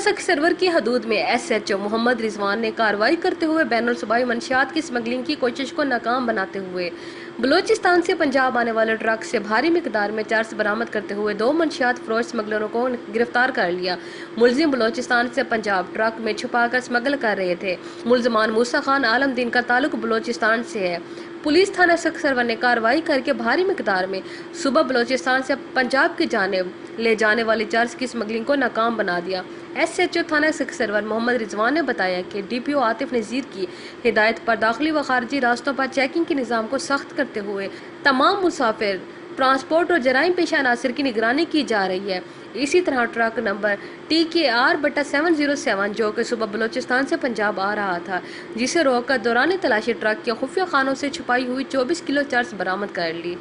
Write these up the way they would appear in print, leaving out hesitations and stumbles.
سخت سرور کی حدود میں ایس ایچ او محمد رضوان نے کارروائی کرتے ہوئے بین الصوبائی منشیات کی اسمگلنگ کی کوشش کو ناکام بناتے ہوئے بلوچستان سے پنجاب آنے والے ٹرک سے بھاری مقدار میں چرس برآمد کرتے ہوئے 2 منشیات فروش اسمگلروں کو گرفتار کر لیا۔ ملزم بلوچستان سے پنجاب ٹرک میں چھپا کر اسمگل کر رہے تھے۔ ملزمان موسیٰ خان عالم دین کا تعلق بلوچستان سے ہے۔ پولیس تھانہ سخت سرور نے کارروائی کر کے بھاری مقدار میں صوبہ بلوچستان سے پنجاب کی جانب لے جانے والی چرس کی اسمگلنگ کو ناکام بنا دیا۔ ایس ایچ او تھانہ سخت سرور محمد رضوان نے بتایا کہ ڈی پی او عاطف نذیر کی ہدایت پر داخلی و خارجی راستوں پر چیکنگ کے نظام کو سخت کرتے ہوئے تمام مسافر ٹرانسپورٹ اور جرائم پیشہ عناصر کی نگرانی کی جا رہی ہے۔ اسی طرح ٹرک نمبر TKR/707 جو کہ صوبہ بلوچستان سے پنجاب آ رہا تھا، جسے روک کر دوران تلاشی ٹرک کے خفیہ خانوں سے چھپائی ہوئی 24 کلو چرس برآمد کر لی۔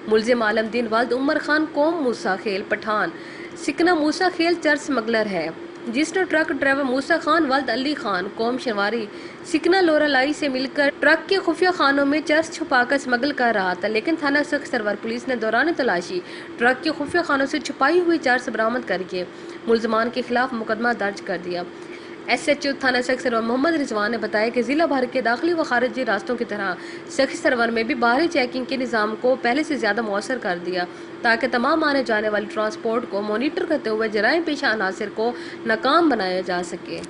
ملزم عالم دین ولد عمر خان قوم موسیٰ خیل پٹھان سکنہ موسیٰ خیل چرس اسمگلر ہے، جس نے ٹرک ڈرائیور موسیٰ خان ولد علی خان قوم شنواری سکنہ لورالائی سے مل کر ٹرک کے خفیہ خانوں میں چرس چھپا کر اسمگل کر رہا تھا، لیکن تھانہ سخت سرور پولیس نے دوران تلاشی ٹرک کے خفیہ خانوں سے چھپائی ہوئی چرس برآمد کر کے ملزمان کے خلاف مقدمہ درج کر دیا۔ ایس ایچ او تھانہ سخت سرور محمد رضوان نے بتایا کہ ضلع بھر کے داخلی و خارجی راستوں کی طرح سخت سرور میں بھی باہری چیکنگ کے نظام کو پہلے سے زیادہ مؤثر کر دیا تاکہ تمام آنے جانے والی ٹرانسپورٹ کو مانیٹر کرتے ہوئے جرائم پیشہ عناصر کو ناکام بنایا جا سکے۔